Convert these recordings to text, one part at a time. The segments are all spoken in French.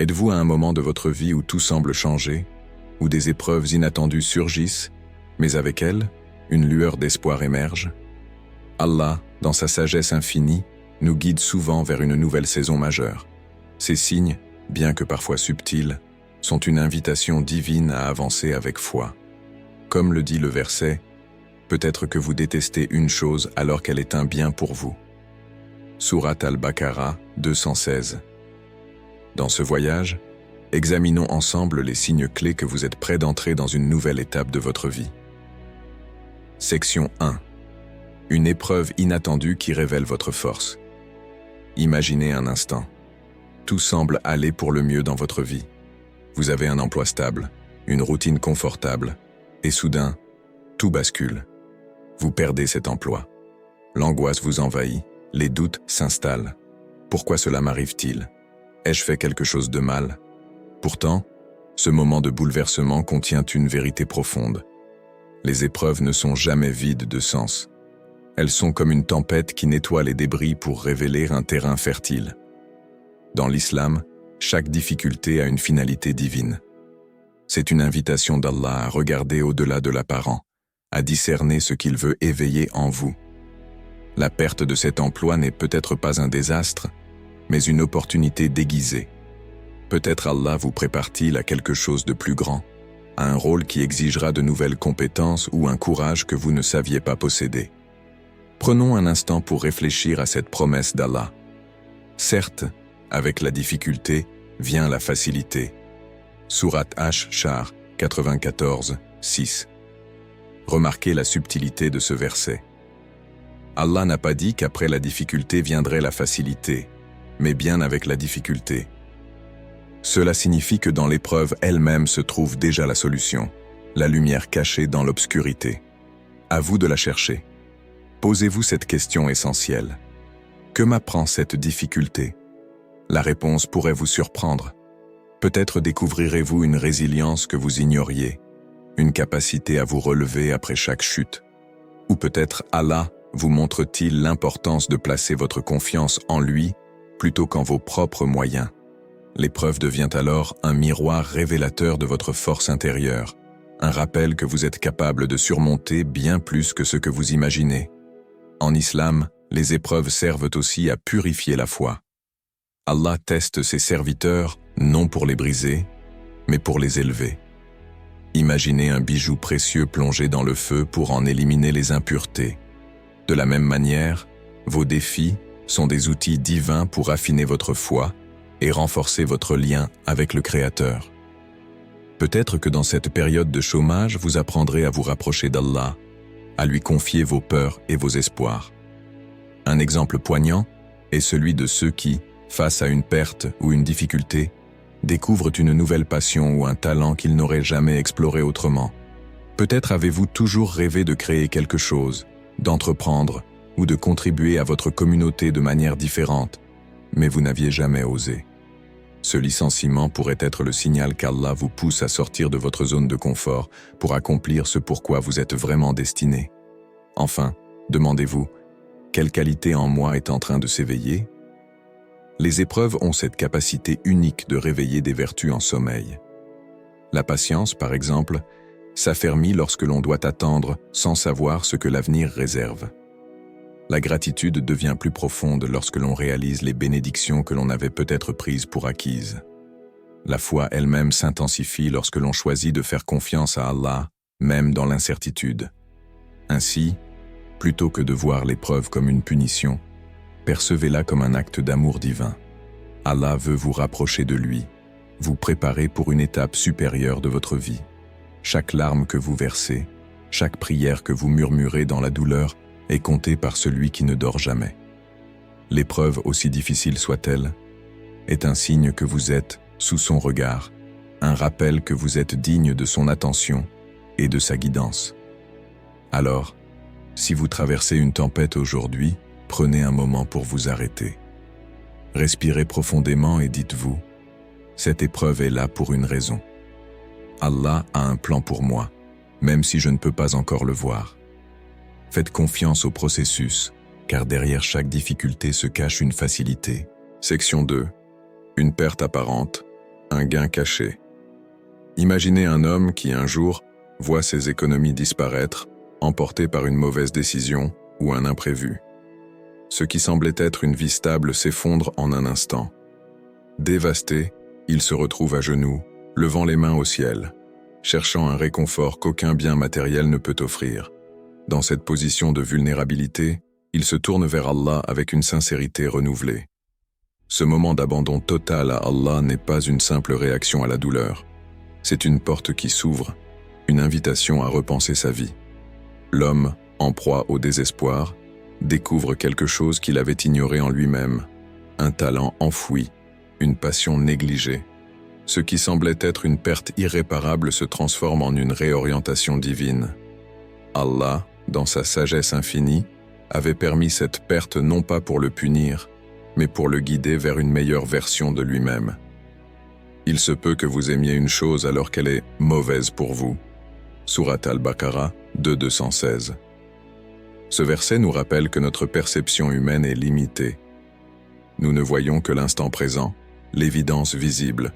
Êtes-vous à un moment de votre vie où tout semble changer, où des épreuves inattendues surgissent, mais avec elles, une lueur d'espoir émerge? Allah, dans sa sagesse infinie, nous guide souvent vers une nouvelle saison majeure. Ces signes, bien que parfois subtils, sont une invitation divine à avancer avec foi. Comme le dit le verset, « Peut-être que vous détestez une chose alors qu'elle est un bien pour vous. » Sourate Al-Baqarah 216. Dans ce voyage, examinons ensemble les signes clés que vous êtes prêts d'entrer dans une nouvelle étape de votre vie. Section 1. Une épreuve inattendue qui révèle votre force. Imaginez un instant. Tout semble aller pour le mieux dans votre vie. Vous avez un emploi stable, une routine confortable, et soudain, tout bascule. Vous perdez cet emploi. L'angoisse vous envahit, les doutes s'installent. Pourquoi cela m'arrive-t-il? Ai-je fait quelque chose de mal? Pourtant, ce moment de bouleversement contient une vérité profonde. Les épreuves ne sont jamais vides de sens. Elles sont comme une tempête qui nettoie les débris pour révéler un terrain fertile. Dans l'islam, chaque difficulté a une finalité divine. C'est une invitation d'Allah à regarder au-delà de l'apparent, à discerner ce qu'il veut éveiller en vous. La perte de cet emploi n'est peut-être pas un désastre, mais une opportunité déguisée. Peut-être Allah vous prépare-t-il à quelque chose de plus grand, à un rôle qui exigera de nouvelles compétences ou un courage que vous ne saviez pas posséder. Prenons un instant pour réfléchir à cette promesse d'Allah. Certes, avec la difficulté vient la facilité. Sourate Ash-Shar 94, 6. Remarquez la subtilité de ce verset. Allah n'a pas dit qu'après la difficulté viendrait la facilité, mais bien avec la difficulté. Cela signifie que dans l'épreuve elle-même se trouve déjà la solution, la lumière cachée dans l'obscurité. À vous de la chercher. Posez-vous cette question essentielle. Que m'apprend cette difficulté? La réponse pourrait vous surprendre. Peut-être découvrirez-vous une résilience que vous ignoriez, une capacité à vous relever après chaque chute. Ou peut-être Allah vous montre-t-il l'importance de placer votre confiance en lui plutôt qu'en vos propres moyens. L'épreuve devient alors un miroir révélateur de votre force intérieure, un rappel que vous êtes capable de surmonter bien plus que ce que vous imaginez. En islam, les épreuves servent aussi à purifier la foi. Allah teste ses serviteurs non pour les briser, mais pour les élever. Imaginez un bijou précieux plongé dans le feu pour en éliminer les impuretés. De la même manière, vos défis sont des outils divins pour affiner votre foi et renforcer votre lien avec le Créateur. Peut-être que dans cette période de chômage, vous apprendrez à vous rapprocher d'Allah, à lui confier vos peurs et vos espoirs. Un exemple poignant est celui de ceux qui, face à une perte ou une difficulté, découvrent une nouvelle passion ou un talent qu'ils n'auraient jamais exploré autrement. Peut-être avez-vous toujours rêvé de créer quelque chose, d'entreprendre ou de contribuer à votre communauté de manière différente, mais vous n'aviez jamais osé. Ce licenciement pourrait être le signal qu'Allah vous pousse à sortir de votre zone de confort pour accomplir ce pourquoi vous êtes vraiment destiné. Enfin, demandez-vous, quelle qualité en moi est en train de s'éveiller? Les épreuves ont cette capacité unique de réveiller des vertus en sommeil. La patience, par exemple, s'affermit lorsque l'on doit attendre sans savoir ce que l'avenir réserve. La gratitude devient plus profonde lorsque l'on réalise les bénédictions que l'on avait peut-être prises pour acquises. La foi elle-même s'intensifie lorsque l'on choisit de faire confiance à Allah, même dans l'incertitude. Ainsi, plutôt que de voir l'épreuve comme une punition, percevez-la comme un acte d'amour divin. Allah veut vous rapprocher de lui, vous préparer pour une étape supérieure de votre vie. Chaque larme que vous versez, chaque prière que vous murmurez dans la douleur est comptée par celui qui ne dort jamais. L'épreuve, aussi difficile soit-elle, est un signe que vous êtes sous son regard, un rappel que vous êtes digne de son attention et de sa guidance. Alors, si vous traversez une tempête aujourd'hui, prenez un moment pour vous arrêter. Respirez profondément et dites-vous, cette épreuve est là pour une raison. Allah a un plan pour moi, même si je ne peux pas encore le voir. Faites confiance au processus, car derrière chaque difficulté se cache une facilité. Section 2. Une perte apparente, un gain caché. Imaginez un homme qui un jour voit ses économies disparaître, emporté par une mauvaise décision ou un imprévu. Ce qui semblait être une vie stable s'effondre en un instant. Dévasté, il se retrouve à genoux, levant les mains au ciel, cherchant un réconfort qu'aucun bien matériel ne peut offrir. Dans cette position de vulnérabilité, il se tourne vers Allah avec une sincérité renouvelée. Ce moment d'abandon total à Allah n'est pas une simple réaction à la douleur. C'est une porte qui s'ouvre, une invitation à repenser sa vie. L'homme, en proie au désespoir, découvre quelque chose qu'il avait ignoré en lui-même, un talent enfoui, une passion négligée. Ce qui semblait être une perte irréparable se transforme en une réorientation divine. Allah, dans sa sagesse infinie, avait permis cette perte non pas pour le punir, mais pour le guider vers une meilleure version de lui-même. Il se peut que vous aimiez une chose alors qu'elle est mauvaise pour vous. Sourate Al-Baqarah 2:216. Ce verset nous rappelle que notre perception humaine est limitée. Nous ne voyons que l'instant présent, l'évidence visible,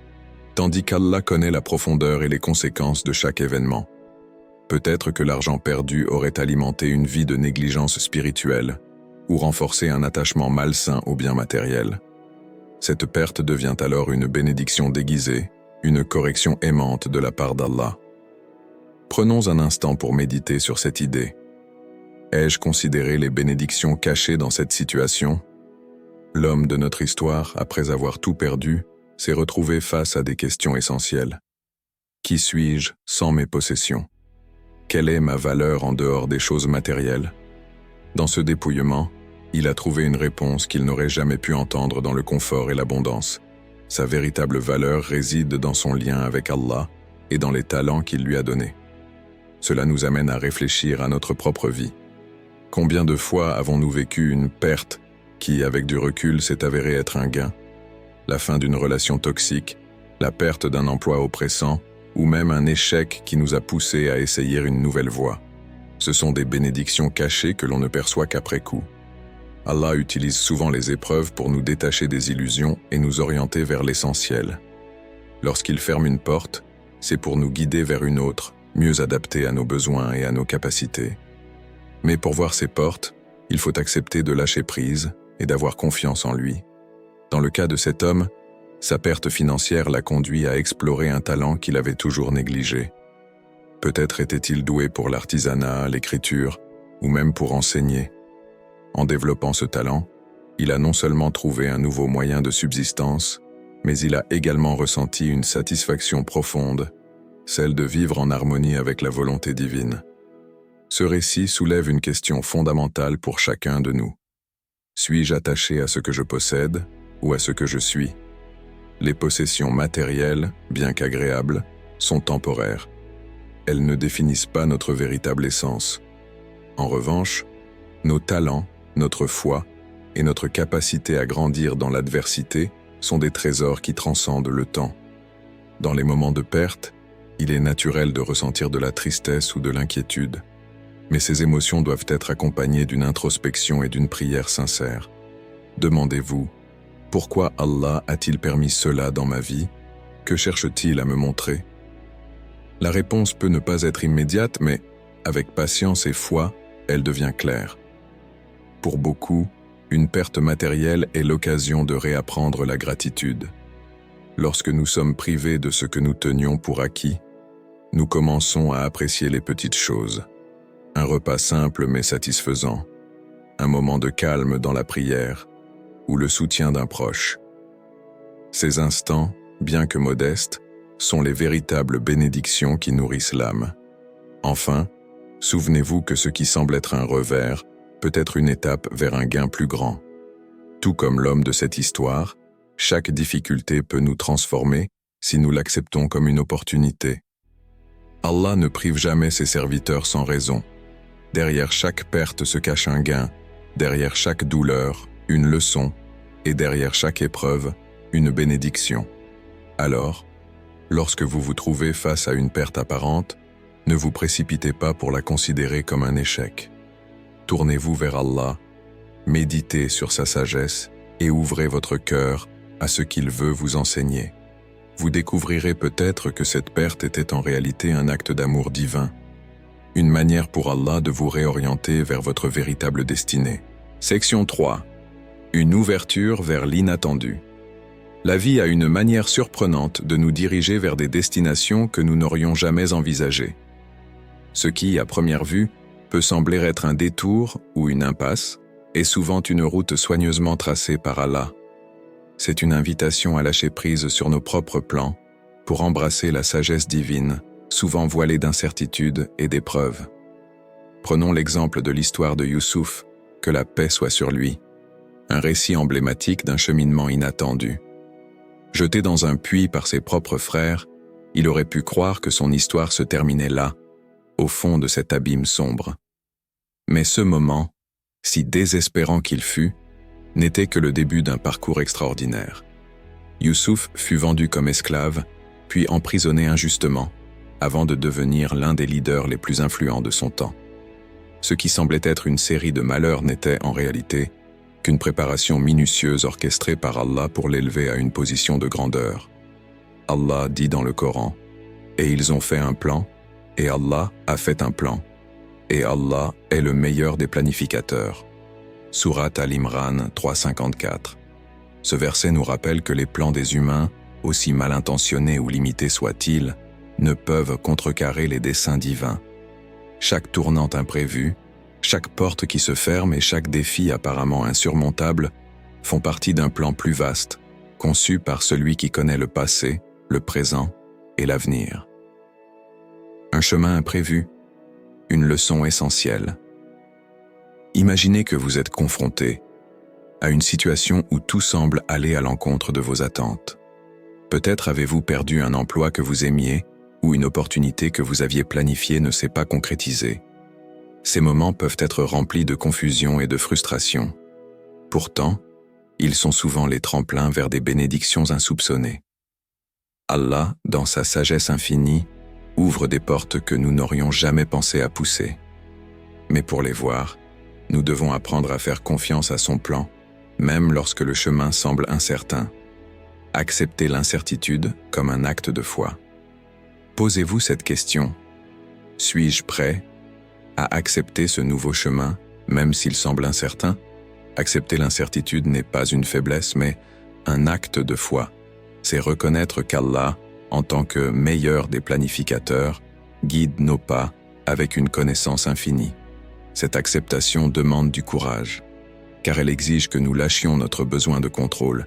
tandis qu'Allah connaît la profondeur et les conséquences de chaque événement. Peut-être que l'argent perdu aurait alimenté une vie de négligence spirituelle ou renforcé un attachement malsain aux biens matériels. Cette perte devient alors une bénédiction déguisée, une correction aimante de la part d'Allah. Prenons un instant pour méditer sur cette idée. Ai-je considéré les bénédictions cachées dans cette situation ? L'homme de notre histoire, après avoir tout perdu, s'est retrouvé face à des questions essentielles. Qui suis-je sans mes possessions ? Quelle est ma valeur en dehors des choses matérielles ? Dans ce dépouillement, il a trouvé une réponse qu'il n'aurait jamais pu entendre dans le confort et l'abondance. Sa véritable valeur réside dans son lien avec Allah et dans les talents qu'il lui a donnés. Cela nous amène à réfléchir à notre propre vie. Combien de fois avons-nous vécu une perte qui, avec du recul, s'est avérée être un gain ? La fin d'une relation toxique, la perte d'un emploi oppressant, ou même un échec qui nous a poussés à essayer une nouvelle voie. Ce sont des bénédictions cachées que l'on ne perçoit qu'après coup. Allah utilise souvent les épreuves pour nous détacher des illusions et nous orienter vers l'essentiel. Lorsqu'il ferme une porte, c'est pour nous guider vers une autre, mieux adaptée à nos besoins et à nos capacités. Mais pour voir ces portes, il faut accepter de lâcher prise et d'avoir confiance en lui. Dans le cas de cet homme, sa perte financière l'a conduit à explorer un talent qu'il avait toujours négligé. Peut-être était-il doué pour l'artisanat, l'écriture, ou même pour enseigner. En développant ce talent, il a non seulement trouvé un nouveau moyen de subsistance, mais il a également ressenti une satisfaction profonde, celle de vivre en harmonie avec la volonté divine. Ce récit soulève une question fondamentale pour chacun de nous. Suis-je attaché à ce que je possède ou à ce que je suis ? Les possessions matérielles, bien qu'agréables, sont temporaires. Elles ne définissent pas notre véritable essence. En revanche, nos talents, notre foi et notre capacité à grandir dans l'adversité sont des trésors qui transcendent le temps. Dans les moments de perte, il est naturel de ressentir de la tristesse ou de l'inquiétude, mais ces émotions doivent être accompagnées d'une introspection et d'une prière sincère. Demandez-vous, pourquoi Allah a-t-il permis cela dans ma vie ? Que cherche-t-il à me montrer ? La réponse peut ne pas être immédiate, mais avec patience et foi, elle devient claire. Pour beaucoup, une perte matérielle est l'occasion de réapprendre la gratitude. Lorsque nous sommes privés de ce que nous tenions pour acquis, nous commençons à apprécier les petites choses. Un repas simple mais satisfaisant, un moment de calme dans la prière, ou le soutien d'un proche. Ces instants, bien que modestes, sont les véritables bénédictions qui nourrissent l'âme. Enfin, souvenez-vous que ce qui semble être un revers peut être une étape vers un gain plus grand. Tout comme l'homme de cette histoire, chaque difficulté peut nous transformer si nous l'acceptons comme une opportunité. Allah ne prive jamais ses serviteurs sans raison. Derrière chaque perte se cache un gain, derrière chaque douleur, une leçon, et derrière chaque épreuve, une bénédiction. Alors, lorsque vous vous trouvez face à une perte apparente, ne vous précipitez pas pour la considérer comme un échec. Tournez-vous vers Allah, méditez sur sa sagesse et ouvrez votre cœur à ce qu'il veut vous enseigner. vous découvrirez peut-être que cette perte était en réalité un acte d'amour divin, une manière pour Allah de vous réorienter vers votre véritable destinée. Section 3. Une ouverture vers l'inattendu. La vie a une manière surprenante de nous diriger vers des destinations que nous n'aurions jamais envisagées. Ce qui, à première vue, peut sembler être un détour ou une impasse, est souvent une route soigneusement tracée par Allah. C'est une invitation à lâcher prise sur nos propres plans pour embrasser la sagesse divine, souvent voilée d'incertitudes et d'épreuves. Prenons l'exemple de l'histoire de Youssouf, que la paix soit sur lui, un récit emblématique d'un cheminement inattendu. Jeté dans un puits par ses propres frères, il aurait pu croire que son histoire se terminait là, au fond de cet abîme sombre. Mais ce moment, si désespérant qu'il fut, n'était que le début d'un parcours extraordinaire. Youssouf fut vendu comme esclave, puis emprisonné injustement, avant de devenir l'un des leaders les plus influents de son temps. Ce qui semblait être une série de malheurs n'était, en réalité, qu'une préparation minutieuse orchestrée par Allah pour l'élever à une position de grandeur. Allah dit dans le Coran, « Et ils ont fait un plan, et Allah a fait un plan, et Allah est le meilleur des planificateurs. » Sourate Al-Imran 3,54. Ce verset nous rappelle que les plans des humains, aussi mal intentionnés ou limités soient-ils, ne peuvent contrecarrer les desseins divins. Chaque tournante imprévue, chaque porte qui se ferme et chaque défi apparemment insurmontable font partie d'un plan plus vaste, conçu par celui qui connaît le passé, le présent et l'avenir. Un chemin imprévu, une leçon essentielle. Imaginez que vous êtes confronté à une situation où tout semble aller à l'encontre de vos attentes. Peut-être avez-vous perdu un emploi que vous aimiez ou une opportunité que vous aviez planifiée ne s'est pas concrétisée. Ces moments peuvent être remplis de confusion et de frustration. Pourtant, ils sont souvent les tremplins vers des bénédictions insoupçonnées. Allah, dans sa sagesse infinie, ouvre des portes que nous n'aurions jamais pensé à pousser. Mais pour les voir, nous devons apprendre à faire confiance à son plan, même lorsque le chemin semble incertain. Accepter l'incertitude comme un acte de foi. Posez-vous cette question. Suis-je prêt à accepter ce nouveau chemin, même s'il semble incertain? Accepter l'incertitude n'est pas une faiblesse, mais un acte de foi. C'est reconnaître qu'Allah, en tant que meilleur des planificateurs, guide nos pas avec une connaissance infinie. Cette acceptation demande du courage, car elle exige que nous lâchions notre besoin de contrôle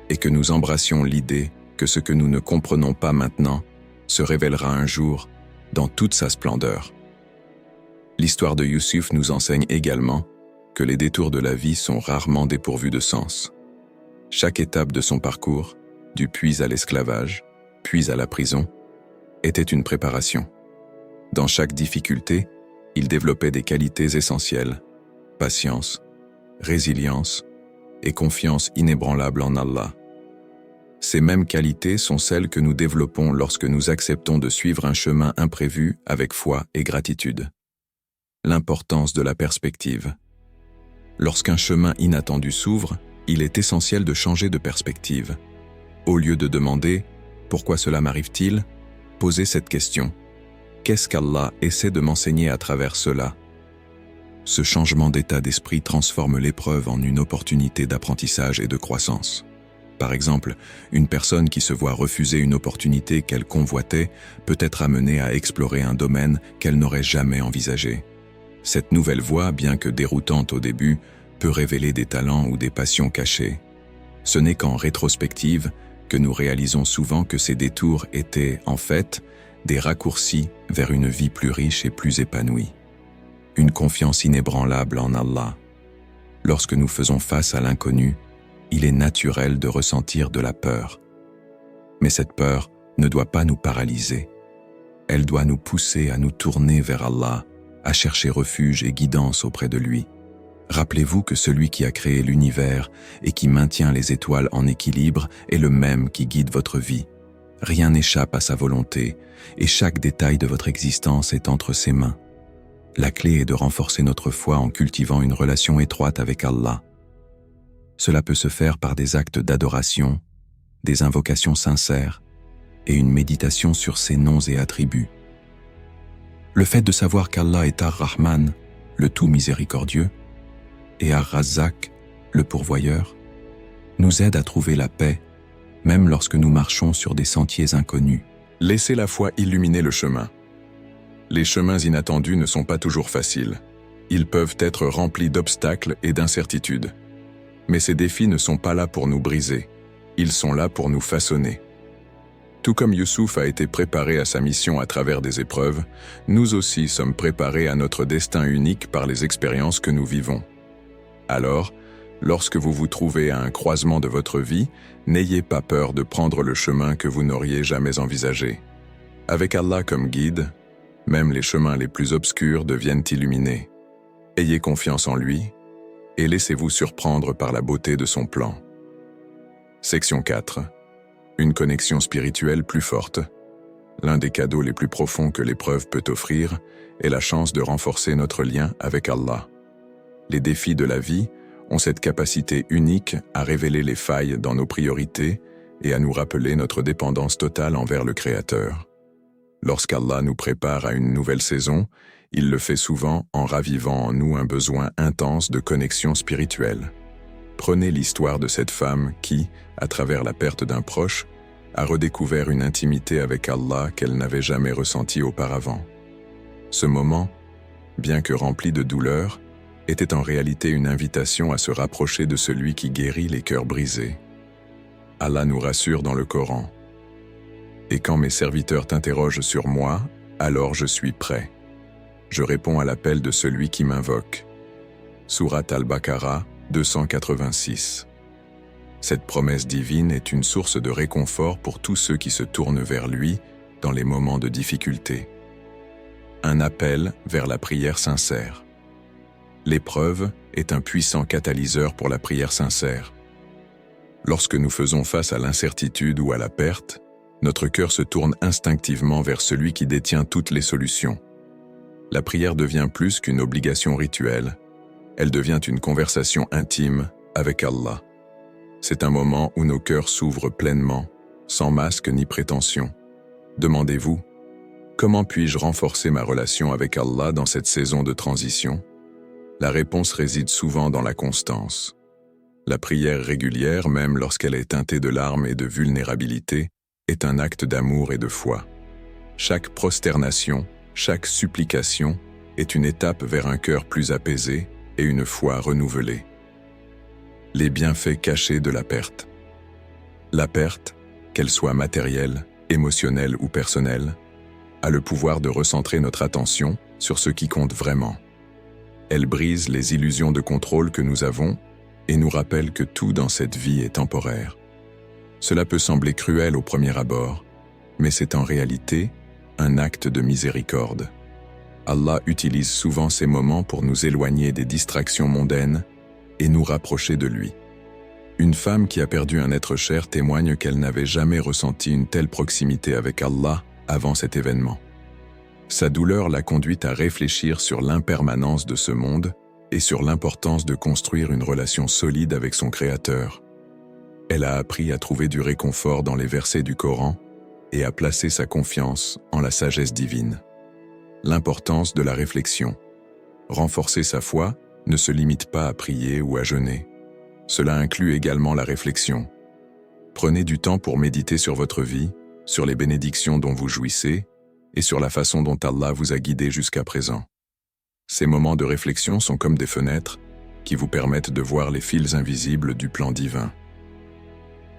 et que nous embrassions l'idée que ce que nous ne comprenons pas maintenant se révélera un jour dans toute sa splendeur. L'histoire de Youssouf nous enseigne également que les détours de la vie sont rarement dépourvus de sens. Chaque étape de son parcours, du puits à l'esclavage, puis à la prison, était une préparation. Dans chaque difficulté, il développait des qualités essentielles, patience, résilience et confiance inébranlable en Allah. Ces mêmes qualités sont celles que nous développons lorsque nous acceptons de suivre un chemin imprévu avec foi et gratitude. L'importance de la perspective. Lorsqu'un chemin inattendu s'ouvre, il est essentiel de changer de perspective. Au lieu de demander « Pourquoi cela m'arrive-t-il ?», posez cette question. Qu'est-ce qu'Allah essaie de m'enseigner à travers cela? Ce changement d'état d'esprit transforme l'épreuve en une opportunité d'apprentissage et de croissance. Par exemple, une personne qui se voit refuser une opportunité qu'elle convoitait peut être amenée à explorer un domaine qu'elle n'aurait jamais envisagé. Cette nouvelle voie, bien que déroutante au début, peut révéler des talents ou des passions cachées. Ce n'est qu'en rétrospective que nous réalisons souvent que ces détours étaient, en fait, des raccourcis vers une vie plus riche et plus épanouie. Une confiance inébranlable en Allah. Lorsque nous faisons face à l'inconnu, il est naturel de ressentir de la peur. Mais cette peur ne doit pas nous paralyser. Elle doit nous pousser à nous tourner vers Allah, à chercher refuge et guidance auprès de lui. Rappelez-vous que celui qui a créé l'univers et qui maintient les étoiles en équilibre est le même qui guide votre vie. Rien n'échappe à sa volonté et chaque détail de votre existence est entre ses mains. La clé est de renforcer notre foi en cultivant une relation étroite avec Allah. Cela peut se faire par des actes d'adoration, des invocations sincères, et une méditation sur ses noms et attributs. Le fait de savoir qu'Allah est Ar-Rahman, le tout miséricordieux, et Ar-Razzaq, le pourvoyeur, nous aide à trouver la paix, même lorsque nous marchons sur des sentiers inconnus. Laissez la foi illuminer le chemin. Les chemins inattendus ne sont pas toujours faciles. Ils peuvent être remplis d'obstacles et d'incertitudes. Mais ces défis ne sont pas là pour nous briser. Ils sont là pour nous façonner. Tout comme Youssouf a été préparé à sa mission à travers des épreuves, nous aussi sommes préparés à notre destin unique par les expériences que nous vivons. Alors, lorsque vous vous trouvez à un croisement de votre vie, n'ayez pas peur de prendre le chemin que vous n'auriez jamais envisagé. Avec Allah comme guide, même les chemins les plus obscurs deviennent illuminés. Ayez confiance en lui et laissez-vous surprendre par la beauté de son plan. Section 4. Une connexion spirituelle plus forte. L'un des cadeaux les plus profonds que l'épreuve peut offrir est la chance de renforcer notre lien avec Allah. Les défis de la vie ont cette capacité unique à révéler les failles dans nos priorités et à nous rappeler notre dépendance totale envers le Créateur. Lorsqu'Allah nous prépare à une nouvelle saison, il le fait souvent en ravivant en nous un besoin intense de connexion spirituelle. Prenez l'histoire de cette femme qui, à travers la perte d'un proche, a redécouvert une intimité avec Allah qu'elle n'avait jamais ressentie auparavant. Ce moment, bien que rempli de douleur, était en réalité une invitation à se rapprocher de celui qui guérit les cœurs brisés. Allah nous rassure dans le Coran. « Et quand mes serviteurs t'interrogent sur moi, alors je suis prêt. Je réponds à l'appel de celui qui m'invoque. » Sourate Al-Baqarah 286. Cette promesse divine est une source de réconfort pour tous ceux qui se tournent vers lui dans les moments de difficulté. Un appel vers la prière sincère. L'épreuve est un puissant catalyseur pour la prière sincère. Lorsque nous faisons face à l'incertitude ou à la perte, notre cœur se tourne instinctivement vers celui qui détient toutes les solutions. La prière devient plus qu'une obligation rituelle, elle devient une conversation intime avec Allah. C'est un moment où nos cœurs s'ouvrent pleinement, sans masque ni prétention. Demandez-vous, comment puis-je renforcer ma relation avec Allah dans cette saison de transition ? La réponse réside souvent dans la constance. La prière régulière, même lorsqu'elle est teintée de larmes et de vulnérabilité, est un acte d'amour et de foi. Chaque prosternation, chaque supplication est une étape vers un cœur plus apaisé et une foi renouvelée. Les bienfaits cachés de la perte. La perte, qu'elle soit matérielle, émotionnelle ou personnelle, a le pouvoir de recentrer notre attention sur ce qui compte vraiment. Elle brise les illusions de contrôle que nous avons et nous rappelle que tout dans cette vie est temporaire. Cela peut sembler cruel au premier abord, mais c'est en réalité un acte de miséricorde. Allah utilise souvent ces moments pour nous éloigner des distractions mondaines et nous rapprocher de lui. Une femme qui a perdu un être cher témoigne qu'elle n'avait jamais ressenti une telle proximité avec Allah avant cet événement. Sa douleur l'a conduite à réfléchir sur l'impermanence de ce monde et sur l'importance de construire une relation solide avec son Créateur. Elle a appris à trouver du réconfort dans les versets du Coran et à placer sa confiance en la sagesse divine. L'importance de la réflexion. Renforcer sa foi ne se limite pas à prier ou à jeûner. Cela inclut également la réflexion. Prenez du temps pour méditer sur votre vie, sur les bénédictions dont vous jouissez et sur la façon dont Allah vous a guidé jusqu'à présent. Ces moments de réflexion sont comme des fenêtres qui vous permettent de voir les fils invisibles du plan divin.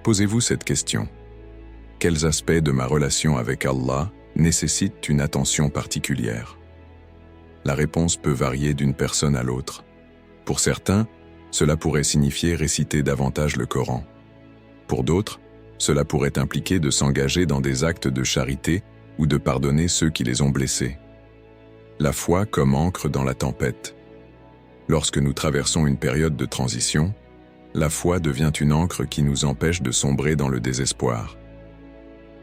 Posez-vous cette question. Quels aspects de ma relation avec Allah nécessitent une attention particulière? La réponse peut varier d'une personne à l'autre. Pour certains, cela pourrait signifier réciter davantage le Coran. Pour d'autres, cela pourrait impliquer de s'engager dans des actes de charité ou de pardonner ceux qui les ont blessés. La foi comme ancre dans la tempête. Lorsque nous traversons une période de transition, la foi devient une ancre qui nous empêche de sombrer dans le désespoir.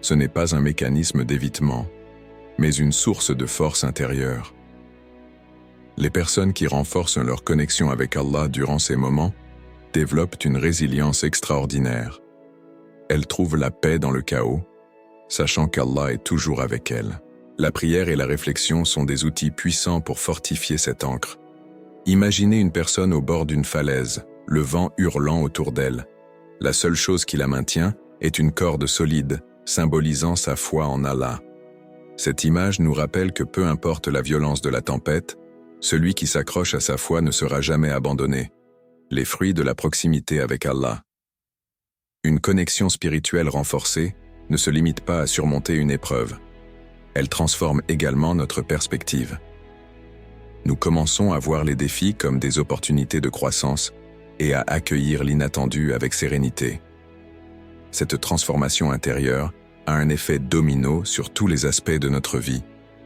Ce n'est pas un mécanisme d'évitement, mais une source de force intérieure. Les personnes qui renforcent leur connexion avec Allah durant ces moments développent une résilience extraordinaire. Elles trouvent la paix dans le chaos, sachant qu'Allah est toujours avec elle. La prière et la réflexion sont des outils puissants pour fortifier cette ancre. Imaginez une personne au bord d'une falaise, le vent hurlant autour d'elle. La seule chose qui la maintient est une corde solide, symbolisant sa foi en Allah. Cette image nous rappelle que peu importe la violence de la tempête, celui qui s'accroche à sa foi ne sera jamais abandonné. Les fruits de la proximité avec Allah. Une connexion spirituelle renforcée ne se limite pas à surmonter une épreuve. Elle transforme également notre perspective. Nous commençons à voir les défis comme des opportunités de croissance et à accueillir l'inattendu avec sérénité. Cette transformation intérieure a un effet domino sur tous les aspects de notre vie,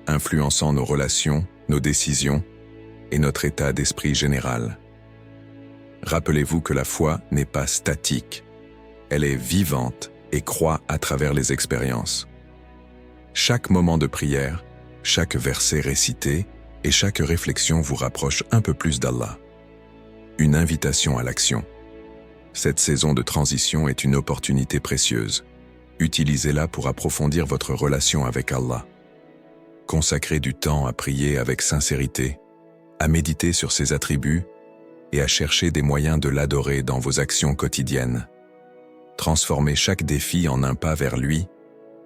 influençant nos relations, nos décisions et notre état d'esprit général. Rappelez-vous que la foi n'est pas statique. Elle est vivante et croît à travers les expériences. Chaque moment de prière, chaque verset récité et chaque réflexion vous rapproche un peu plus d'Allah. Une invitation à l'action. Cette saison de transition est une opportunité précieuse. Utilisez-la pour approfondir votre relation avec Allah. Consacrez du temps à prier avec sincérité, à méditer sur ses attributs et à chercher des moyens de l'adorer dans vos actions quotidiennes. Transformez chaque défi en un pas vers lui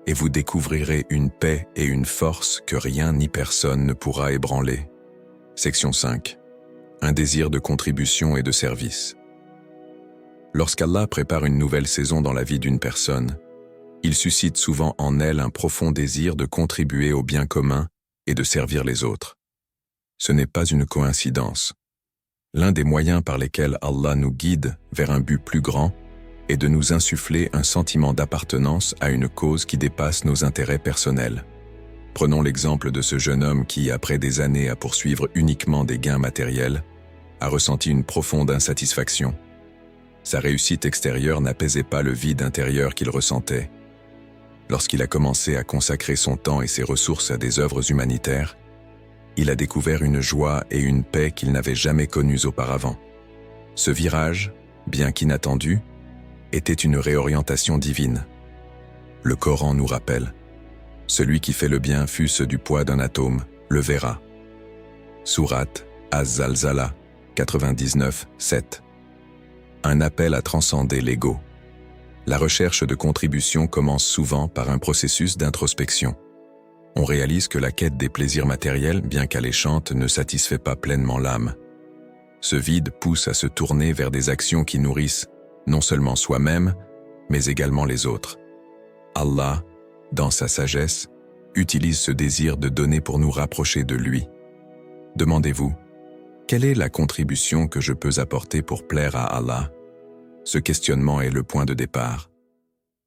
et vous découvrirez une paix et une force que rien ni personne ne pourra ébranler. Section 5. Un désir de contribution et de service. Lorsqu'Allah prépare une nouvelle saison dans la vie d'une personne, il suscite souvent en elle un profond désir de contribuer au bien commun et de servir les autres. Ce n'est pas une coïncidence. L'un des moyens par lesquels Allah nous guide vers un but plus grand est de nous insuffler un sentiment d'appartenance à une cause qui dépasse nos intérêts personnels. Prenons l'exemple de ce jeune homme qui, après des années à poursuivre uniquement des gains matériels, a ressenti une profonde insatisfaction. Sa réussite extérieure n'apaisait pas le vide intérieur qu'il ressentait. Lorsqu'il a commencé à consacrer son temps et ses ressources à des œuvres humanitaires, il a découvert une joie et une paix qu'il n'avait jamais connues auparavant. Ce virage, bien qu'inattendu, était une réorientation divine. Le Coran nous rappelle « Celui qui fait le bien fût-ce du poids d'un atome, le verra ». Sourate Az-Zalzala 99, 7. Un appel à transcender l'ego. La recherche de contribution commence souvent par un processus d'introspection. On réalise que la quête des plaisirs matériels, bien qu'alléchante, ne satisfait pas pleinement l'âme. Ce vide pousse à se tourner vers des actions qui nourrissent non seulement soi-même, mais également les autres. Allah, dans sa sagesse, utilise ce désir de donner pour nous rapprocher de lui. Demandez-vous, quelle est la contribution que je peux apporter pour plaire à Allah ? Ce questionnement est le point de départ.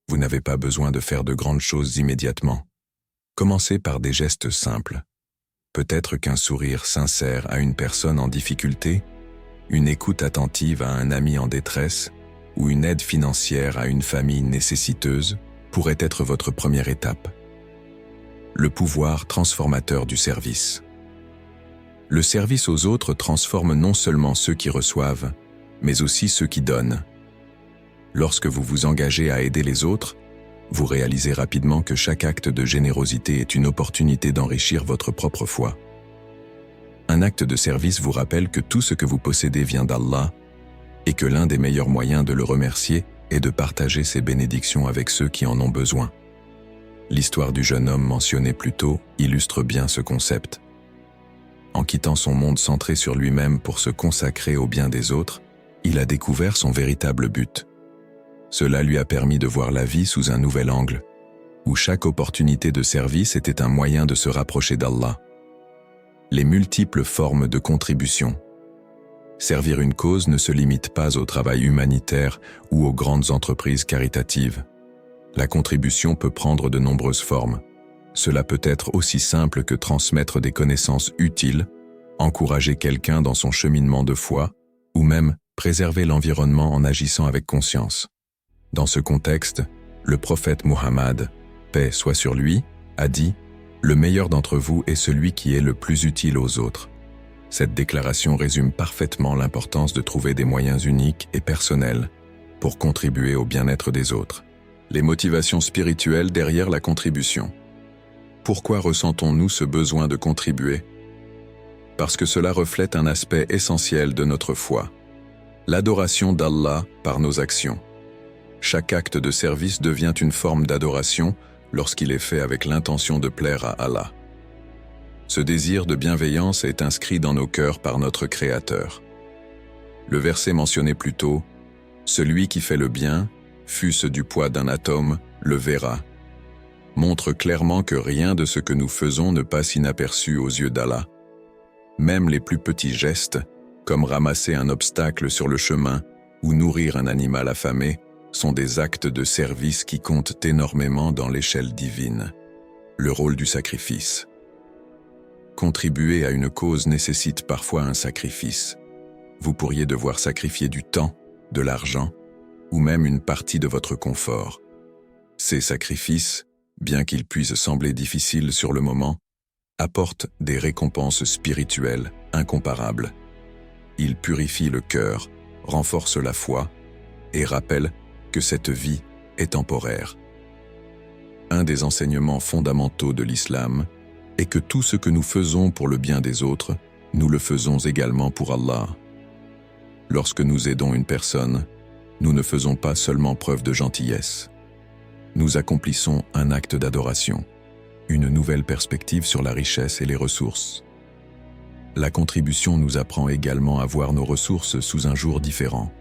Vous n'avez pas besoin de faire de grandes choses immédiatement. Commencez par des gestes simples. Peut-être qu'un sourire sincère à une personne en difficulté, une écoute attentive à un ami en détresse, ou une aide financière à une famille nécessiteuse pourrait être votre première étape. Le pouvoir transformateur du service. Le service aux autres transforme non seulement ceux qui reçoivent, mais aussi ceux qui donnent. Lorsque vous vous engagez à aider les autres, vous réalisez rapidement que chaque acte de générosité est une opportunité d'enrichir votre propre foi. Un acte de service vous rappelle que tout ce que vous possédez vient d'Allah et que l'un des meilleurs moyens de le remercier est de partager ses bénédictions avec ceux qui en ont besoin. L'histoire du jeune homme mentionné plus tôt illustre bien ce concept. En quittant son monde centré sur lui-même pour se consacrer au bien des autres, il a découvert son véritable but. Cela lui a permis de voir la vie sous un nouvel angle, où chaque opportunité de service était un moyen de se rapprocher d'Allah. Les multiples formes de contribution. Servir une cause ne se limite pas au travail humanitaire ou aux grandes entreprises caritatives. La contribution peut prendre de nombreuses formes. Cela peut être aussi simple que transmettre des connaissances utiles, encourager quelqu'un dans son cheminement de foi, ou même préserver l'environnement en agissant avec conscience. Dans ce contexte, le prophète Muhammad, paix soit sur lui, a dit « Le meilleur d'entre vous est celui qui est le plus utile aux autres ». Cette déclaration résume parfaitement l'importance de trouver des moyens uniques et personnels pour contribuer au bien-être des autres. Les motivations spirituelles derrière la contribution. Pourquoi ressentons-nous ce besoin de contribuer? Parce que cela reflète un aspect essentiel de notre foi. L'adoration d'Allah par nos actions. Chaque acte de service devient une forme d'adoration lorsqu'il est fait avec l'intention de plaire à Allah. Ce désir de bienveillance est inscrit dans nos cœurs par notre Créateur. Le verset mentionné plus tôt, « Celui qui fait le bien, fût-ce du poids d'un atome, le verra », montre clairement que rien de ce que nous faisons ne passe inaperçu aux yeux d'Allah. Même les plus petits gestes, comme ramasser un obstacle sur le chemin ou nourrir un animal affamé, sont des actes de service qui comptent énormément dans l'échelle divine. Le rôle du sacrifice. Contribuer à une cause nécessite parfois un sacrifice. Vous pourriez devoir sacrifier du temps, de l'argent, ou même une partie de votre confort. Ces sacrifices, bien qu'ils puissent sembler difficiles sur le moment, apportent des récompenses spirituelles incomparables. Ils purifient le cœur, renforcent la foi et rappellent que cette vie est temporaire. Un des enseignements fondamentaux de l'islam est que tout ce que nous faisons pour le bien des autres, nous le faisons également pour Allah. Lorsque nous aidons une personne, nous ne faisons pas seulement preuve de gentillesse. Nous accomplissons un acte d'adoration, une nouvelle perspective sur la richesse et les ressources. La contribution nous apprend également à voir nos ressources sous un jour différent.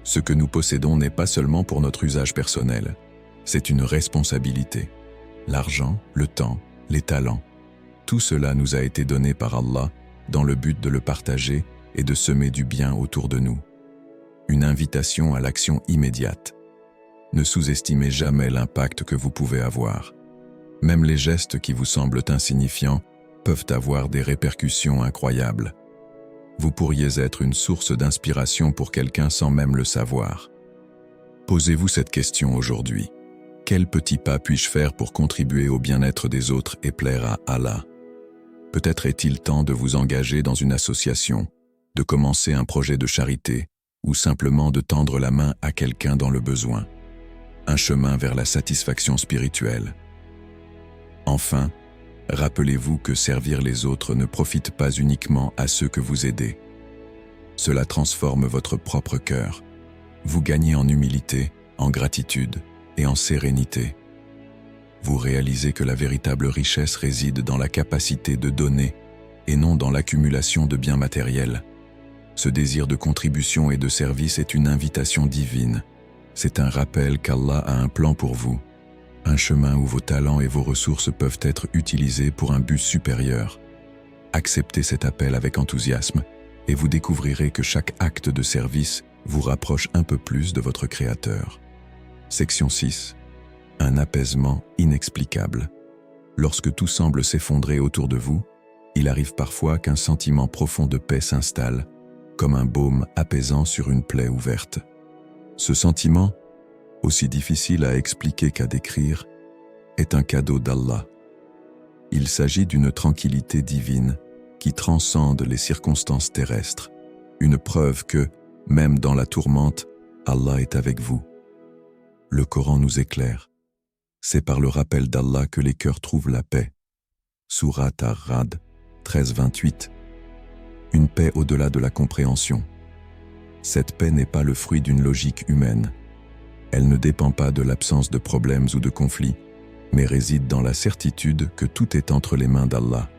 Ce que nous possédons n'est pas seulement pour notre usage personnel, c'est une responsabilité. L'argent, le temps, les talents, tout cela nous a été donné par Allah dans le but de le partager et de semer du bien autour de nous. Une invitation à l'action immédiate. Ne sous-estimez jamais l'impact que vous pouvez avoir. Même les gestes qui vous semblent insignifiants peuvent avoir des répercussions incroyables. Vous pourriez être une source d'inspiration pour quelqu'un sans même le savoir. Posez-vous cette question aujourd'hui. Quel petit pas puis-je faire pour contribuer au bien-être des autres et plaire à Allah? Peut-être est-il temps de vous engager dans une association, de commencer un projet de charité ou simplement de tendre la main à quelqu'un dans le besoin. Un chemin vers la satisfaction spirituelle. Enfin, rappelez-vous que servir les autres ne profite pas uniquement à ceux que vous aidez. Cela transforme votre propre cœur. Vous gagnez en humilité, en gratitude et en sérénité. Vous réalisez que la véritable richesse réside dans la capacité de donner et non dans l'accumulation de biens matériels. Ce désir de contribution et de service est une invitation divine. C'est un rappel qu'Allah a un plan pour vous, un chemin où vos talents et vos ressources peuvent être utilisés pour un but supérieur. Acceptez cet appel avec enthousiasme et vous découvrirez que chaque acte de service vous rapproche un peu plus de votre Créateur. Section 6. Un apaisement inexplicable. Lorsque tout semble s'effondrer autour de vous, il arrive parfois qu'un sentiment profond de paix s'installe, comme un baume apaisant sur une plaie ouverte. Ce sentiment, aussi difficile à expliquer qu'à décrire, est un cadeau d'Allah. Il s'agit d'une tranquillité divine qui transcende les circonstances terrestres, une preuve que, même dans la tourmente, Allah est avec vous. Le Coran nous éclaire. C'est par le rappel d'Allah que les cœurs trouvent la paix. Sourate Ar-Ra'd 13-28. Une paix au-delà de la compréhension. Cette paix n'est pas le fruit d'une logique humaine. Elle ne dépend pas de l'absence de problèmes ou de conflits, mais réside dans la certitude que tout est entre les mains d'Allah.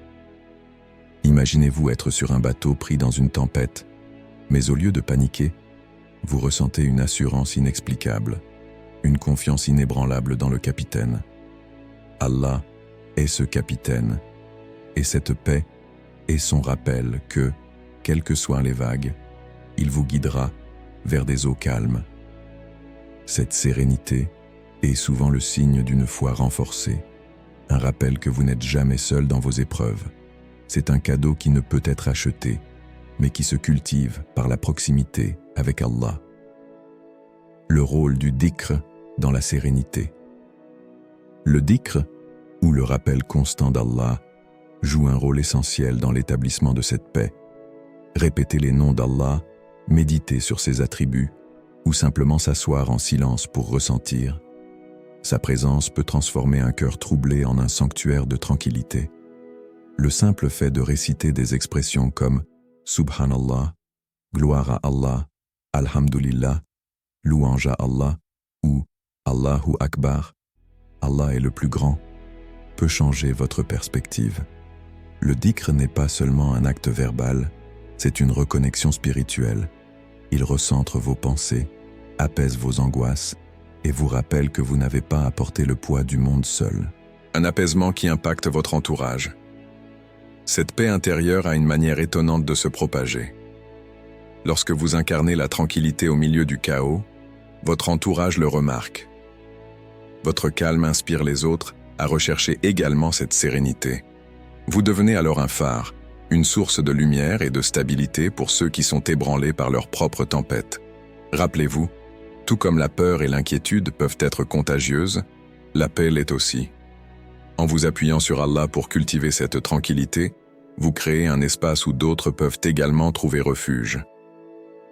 Imaginez-vous être sur un bateau pris dans une tempête, mais au lieu de paniquer, vous ressentez une assurance inexplicable, une confiance inébranlable dans le capitaine. Allah est ce capitaine, et cette paix est son rappel que, quelles que soient les vagues, il vous guidera vers des eaux calmes. Cette sérénité est souvent le signe d'une foi renforcée, un rappel que vous n'êtes jamais seul dans vos épreuves. C'est un cadeau qui ne peut être acheté, mais qui se cultive par la proximité avec Allah. Le rôle du dhikr dans la sérénité. Le dhikr, ou le rappel constant d'Allah, joue un rôle essentiel dans l'établissement de cette paix. Répéter les noms d'Allah, méditer sur ses attributs, ou simplement s'asseoir en silence pour ressentir, Sa présence peut transformer un cœur troublé en un sanctuaire de tranquillité. Le simple fait de réciter des expressions comme « Subhanallah »,« Gloire à Allah »,« Alhamdulillah »,« Louange à Allah » ou « Allahu Akbar »,« Allah est le plus grand », peut changer votre perspective. Le dhikr n'est pas seulement un acte verbal, c'est une reconnexion spirituelle. Il recentre vos pensées, apaise vos angoisses et vous rappelle que vous n'avez pas à porter le poids du monde seul. Un apaisement qui impacte votre entourage. Cette paix intérieure a une manière étonnante de se propager. Lorsque vous incarnez la tranquillité au milieu du chaos, votre entourage le remarque. Votre calme inspire les autres à rechercher également cette sérénité. Vous devenez alors un phare, une source de lumière et de stabilité pour ceux qui sont ébranlés par leur propre tempête. Rappelez-vous, tout comme la peur et l'inquiétude peuvent être contagieuses, la paix l'est aussi. En vous appuyant sur Allah pour cultiver cette tranquillité, vous créez un espace où d'autres peuvent également trouver refuge.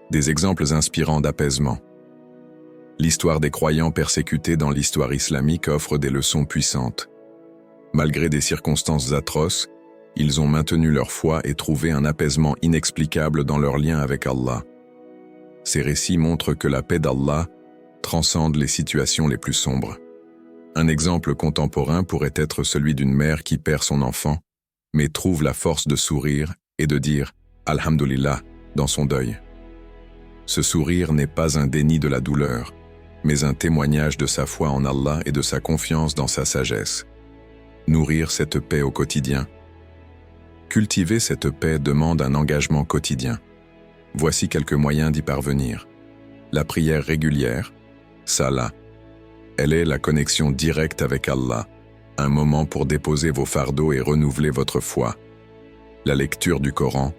Des exemples inspirants d'apaisement. L'histoire des croyants persécutés dans l'histoire islamique offre des leçons puissantes. Malgré des circonstances atroces, ils ont maintenu leur foi et trouvé un apaisement inexplicable dans leur lien avec Allah. Ces récits montrent que la paix d'Allah transcende les situations les plus sombres. Un exemple contemporain pourrait être celui d'une mère qui perd son enfant, mais trouve la force de sourire et de dire « Alhamdulillah » dans son deuil. Ce sourire n'est pas un déni de la douleur, mais un témoignage de sa foi en Allah et de sa confiance dans sa sagesse. Nourrir cette paix au quotidien. Cultiver cette paix demande un engagement quotidien. Voici quelques moyens d'y parvenir. La prière régulière, Salah. Elle est la connexion directe avec Allah, un moment pour déposer vos fardeaux et renouveler votre foi. La lecture du Coran.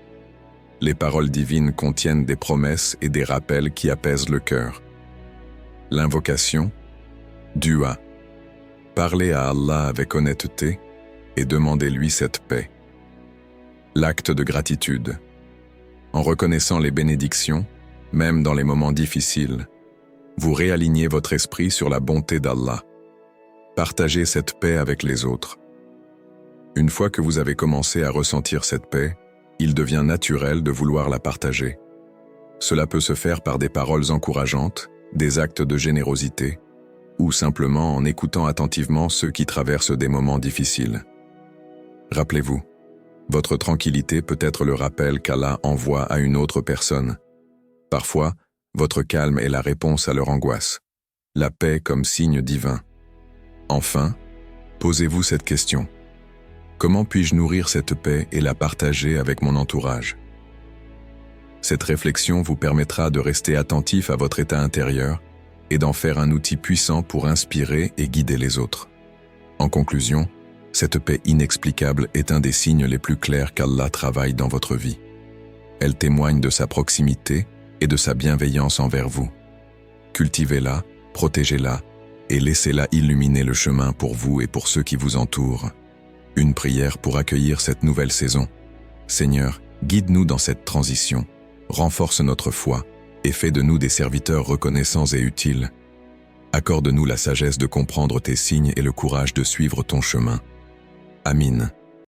Les paroles divines contiennent des promesses et des rappels qui apaisent le cœur. L'invocation, Dua. Parlez à Allah avec honnêteté et demandez-lui cette paix. L'acte de gratitude. En reconnaissant les bénédictions, même dans les moments difficiles, vous réalignez votre esprit sur la bonté d'Allah. Partagez cette paix avec les autres. Une fois que vous avez commencé à ressentir cette paix, il devient naturel de vouloir la partager. Cela peut se faire par des paroles encourageantes, des actes de générosité, ou simplement en écoutant attentivement ceux qui traversent des moments difficiles. Rappelez-vous, votre tranquillité peut être le rappel qu'Allah envoie à une autre personne. Parfois, votre calme est la réponse à leur angoisse, la paix comme signe divin. Enfin, posez-vous cette question. Comment puis-je nourrir cette paix et la partager avec mon entourage? Cette réflexion vous permettra de rester attentif à votre état intérieur et d'en faire un outil puissant pour inspirer et guider les autres. En conclusion, cette paix inexplicable est un des signes les plus clairs qu'Allah travaille dans votre vie. Elle témoigne de sa proximité et de sa bienveillance envers vous. Cultivez-la, protégez-la et laissez-la illuminer le chemin pour vous et pour ceux qui vous entourent. Une prière pour accueillir cette nouvelle saison. Seigneur, guide-nous dans cette transition, renforce notre foi et fais de nous des serviteurs reconnaissants et utiles. Accorde-nous la sagesse de comprendre tes signes et le courage de suivre ton chemin. Amin.